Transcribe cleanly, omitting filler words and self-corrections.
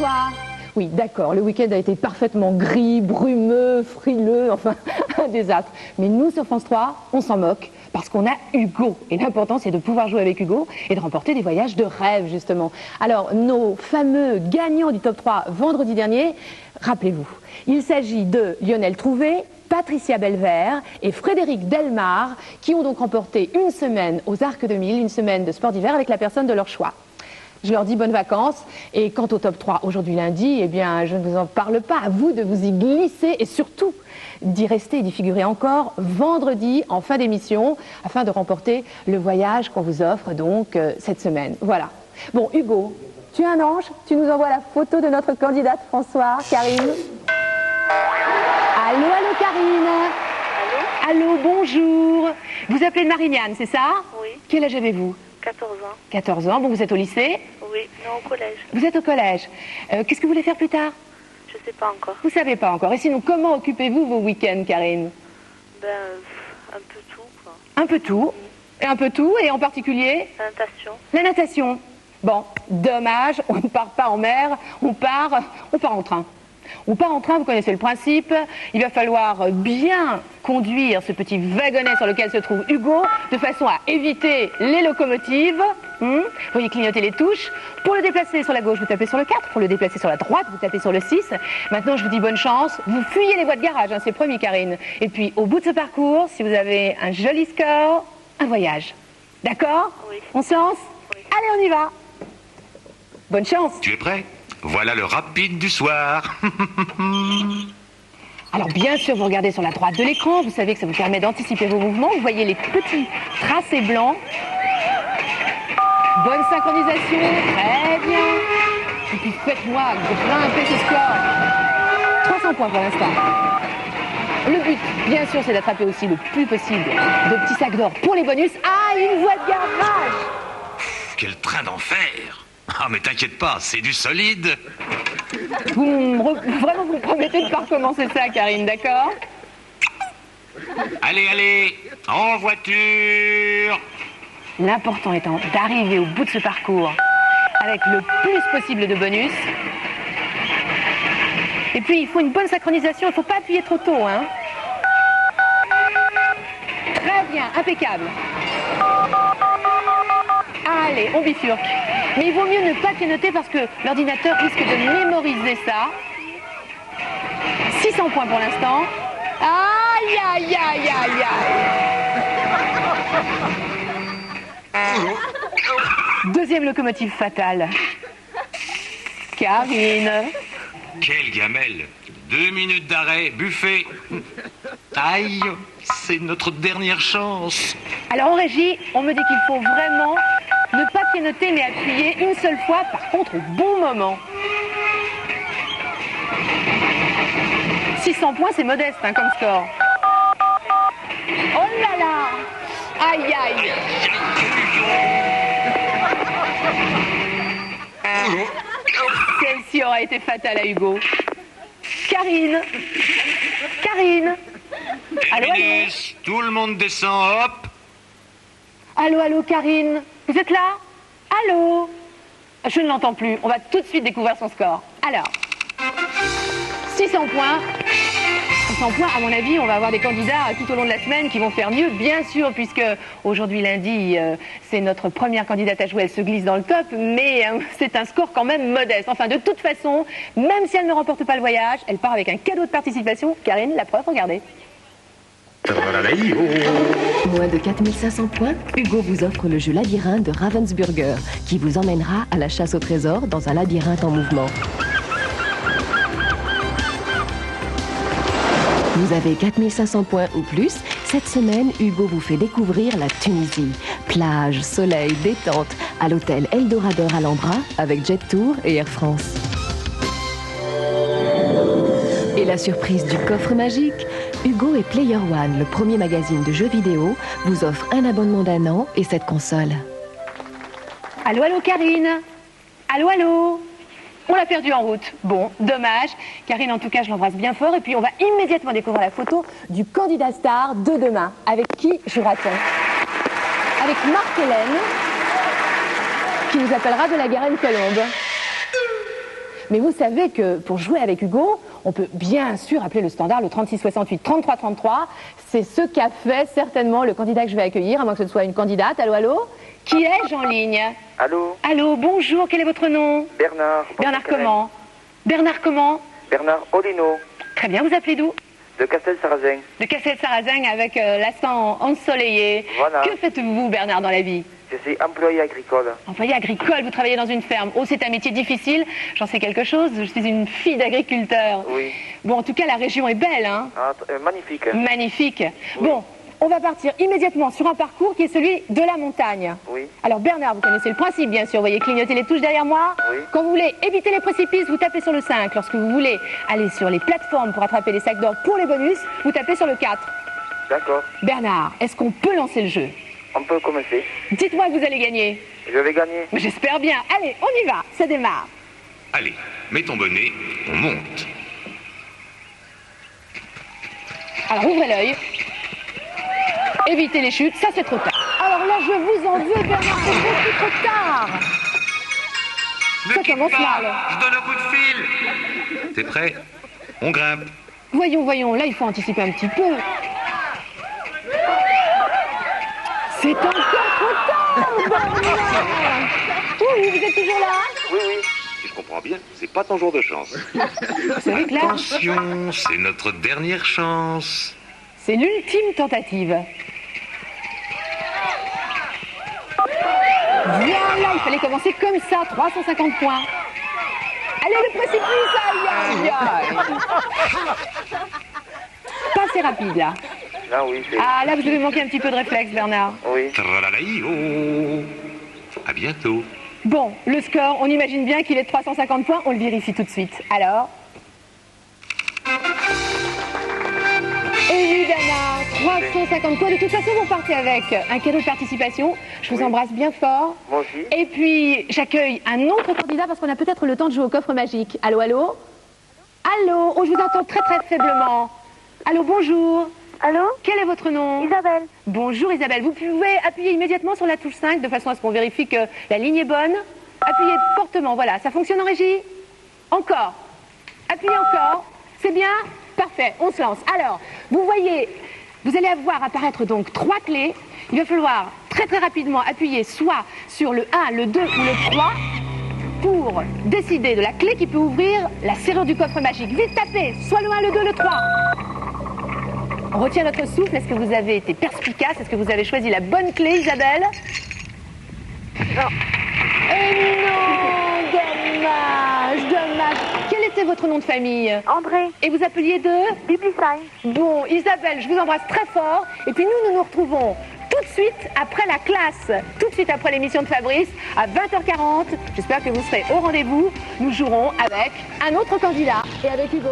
François. Oui, d'accord, le week-end a été parfaitement gris, brumeux, frileux, enfin, un désastre. Mais nous, sur France 3, on s'en moque, parce qu'on a Hugo. Et l'important, c'est de pouvoir jouer avec Hugo et de remporter des voyages de rêve, justement. Alors, nos fameux gagnants du top 3 vendredi dernier, rappelez-vous, il s'agit de Lionel Trouvé, Patricia Belvert et Frédéric Delmar, qui ont donc remporté une semaine aux Arcs de Mille, une semaine de sport d'hiver avec la personne de leur choix. Je leur dis bonnes vacances, et quant au top 3 aujourd'hui lundi, eh bien, je ne vous en parle pas, à vous de vous y glisser et surtout d'y rester et d'y figurer encore vendredi en fin d'émission afin de remporter le voyage qu'on vous offre donc cette semaine. Voilà. Bon, Hugo, tu es un ange, tu nous envoies la photo de notre candidate François, Karine. Allô, allô Karine. Allô? Allô, bonjour. Vous appelez Marignane, c'est ça? Oui. Quel âge avez-vous? 14 ans. 14 ans, bon, vous êtes au lycée? Oui, non, au collège. Vous êtes au collège. Qu'est-ce que vous voulez faire plus tard? Je sais pas encore. Vous savez pas encore. Et sinon, comment occupez-vous vos week-ends, Karine? Ben, un peu tout, quoi. Un peu tout. Et un peu tout, et en particulier? La natation. La natation. Bon, dommage, on ne part pas en mer, on part en train. On part en train, vous connaissez le principe. Il va falloir bien conduire ce petit wagonnet sur lequel se trouve Hugo, de façon à éviter les locomotives. Vous voyez clignoter les touches. Pour le déplacer sur la gauche, vous tapez sur le 4. Pour le déplacer sur la droite, vous tapez sur le 6. Maintenant, je vous dis bonne chance. Vous fuyez les voies de garage, hein, c'est promis, Karine. Et puis, au bout de ce parcours, si vous avez un joli score, un voyage. D'accord? Oui. On se lance? Oui. Allez, on y va. Bonne chance. Tu es prêt? Voilà le rapide du soir. Alors bien sûr, vous regardez sur la droite de l'écran, vous savez que ça vous permet d'anticiper vos mouvements, vous voyez les petits tracés blancs. Bonne synchronisation, très bien. Et puis faites-moi grimper ce score. 300 points pour l'instant. Le but, bien sûr, c'est d'attraper aussi le plus possible de petits sacs d'or pour les bonus. Ah, une voie de garage! Quel train d'enfer! Ah, mais t'inquiète pas, c'est du solide. Vraiment, vous me promettez de ne pas recommencer ça, Karine, d'accord? Allez, allez, en voiture. L'important étant d'arriver au bout de ce parcours avec le plus possible de bonus. Et puis, il faut une bonne synchronisation, il ne faut pas appuyer trop tôt, hein. Très bien, impeccable. Allez, on bifurque. Mais il vaut mieux ne pas pianoter parce que l'ordinateur risque de mémoriser ça. 600 points pour l'instant. Aïe, aïe, aïe, aïe, aïe. Deuxième locomotive fatale. Karine. Quelle gamelle. 2 minutes d'arrêt, buffet. Aïe, c'est notre dernière chance. Alors en régie, on me dit qu'il faut vraiment ne pas pianoter mais appuyer une seule fois, par contre au bon moment. 600 points, c'est modeste hein, comme score. Oh là là! Aïe aïe! Celle-ci aura été fatale à Hugo. Karine! Karine! Allô, Terminus, tout le monde descend, hop. Allô, allô, Karine? Vous êtes là? Allô? Je ne l'entends plus. On va tout de suite découvrir son score. Alors, 600 points. 600 points, à mon avis, on va avoir des candidats tout au long de la semaine qui vont faire mieux, bien sûr, puisque aujourd'hui, lundi, c'est notre première candidate à jouer. Elle se glisse dans le top, mais c'est un score quand même modeste. Enfin, de toute façon, même si elle ne remporte pas le voyage, elle part avec un cadeau de participation. Karine, la preuve, regardez. Moins de 4500 points, Hugo vous offre le jeu labyrinthe de Ravensburger, qui vous emmènera à la chasse au trésor dans un labyrinthe en mouvement. Vous avez 4500 points ou plus. Cette semaine, Hugo vous fait découvrir la Tunisie. Plage, soleil, détente, à l'hôtel Eldorado Alhambra avec Jet Tour et Air France. Et la surprise du coffre magique, Hugo et Player One, le premier magazine de jeux vidéo, vous offre un abonnement d'1 an et cette console. Allô, allô, Karine? Allô, allô? On l'a perdu en route. Bon, dommage. Karine, en tout cas, je l'embrasse bien fort. Et puis, on va immédiatement découvrir la photo du candidat star de demain. Avec qui jouera-t-on? Avec Marc-Hélène, qui nous appellera de la Garenne-Colombe. Mais vous savez que pour jouer avec Hugo, on peut bien sûr appeler le standard, le 36 68 33 33. C'est ce qu'a fait certainement le candidat que je vais accueillir, à moins que ce soit une candidate. Allô, allô? Qui ai-je en ligne? Allô? Allô, bonjour, quel est votre nom? Bernard. Bernard comment? Bernard comment? Bernard Olino, Très bien, vous appelez d'où? de Castel-Sarrazin. De Castel-Sarrazin avec l'accent ensoleillé. Voilà. Que faites-vous, Bernard, dans la vie? Je suis employé agricole. Employé agricole, vous travaillez dans une ferme. Oh, c'est un métier difficile. J'en sais quelque chose. Je suis une fille d'agriculteur. Oui. Bon, en tout cas, la région est belle, hein? Ah, magnifique. Magnifique. Bon, on va partir immédiatement sur un parcours qui est celui de la montagne. Oui. Alors, Bernard, vous connaissez le principe, bien sûr. Vous voyez clignoter les touches derrière moi? Oui. Quand vous voulez éviter les précipices, vous tapez sur le 5. Lorsque vous voulez aller sur les plateformes pour attraper les sacs d'or pour les bonus, vous tapez sur le 4. D'accord. Bernard, est-ce qu'on peut lancer le jeu? On peut commencer. Dites-moi que vous allez gagner. Je vais gagner. Mais j'espère bien. Allez, on y va. Ça démarre. Allez, mets ton bonnet, on monte. Alors, ouvrez l'œil. Évitez les chutes, ça c'est trop tard. Alors là, je vous en veux, Bernard, c'est beaucoup trop tard. Ça commence mal. Je donne un coup de fil. T'es prêt? On grimpe. Voyons, voyons, là, il faut anticiper un petit peu. C'est encore trop tard, Bernard. Oui, vous êtes toujours là? Oui, oui. Si je comprends bien, c'est pas ton jour de chance. C'est vrai que là, Attention, c'est notre dernière chance. c'est l'ultime tentative. Voilà, il fallait commencer comme ça, 350 points. Allez, le précipice, aïe, aïe, aïe. Pas assez rapide, là. Là, oui, c'est... Ah, là, vous devez manquer un petit peu de réflexe, Bernard. Oui. Tralalaïo. À bientôt. Bon, le score, on imagine bien qu'il est de 350 points, on le vérifie tout de suite. Alors? Et oui, Bernard, 350 points. De toute façon, vous partez avec un cadeau de participation. Je vous embrasse bien fort. Moi aussi. Et puis, j'accueille un autre candidat parce qu'on a peut-être le temps de jouer au coffre magique. Allô, allô? Allô? Oh, je vous entends très, très faiblement. Allô, bonjour. Allô? Quel est votre nom? Isabelle. Bonjour Isabelle, vous pouvez appuyer immédiatement sur la touche 5 de façon à ce qu'on vérifie que la ligne est bonne. Appuyez fortement, voilà, ça fonctionne en régie? Encore. Appuyez encore. C'est bien? Parfait, on se lance. Alors, vous voyez, vous allez avoir apparaître donc 3 clés. Il va falloir très très rapidement appuyer soit sur le 1, le 2 ou le 3 pour décider de la clé qui peut ouvrir la serrure du coffre magique. Vite tapez, soit le 1, le 2, le 3. On retient notre souffle. Est-ce que vous avez été perspicace? Est-ce que vous avez choisi la bonne clé, Isabelle? Non. Eh non, dommage, dommage. Quel était votre nom de famille? André. Et vous appeliez de? Biblisheim. Bon, Isabelle, je vous embrasse très fort. Et puis nous nous retrouvons tout de suite après la classe, tout de suite après l'émission de Fabrice, à 20h40. J'espère que vous serez au rendez-vous. Nous jouerons avec un autre candidat et avec Hugo.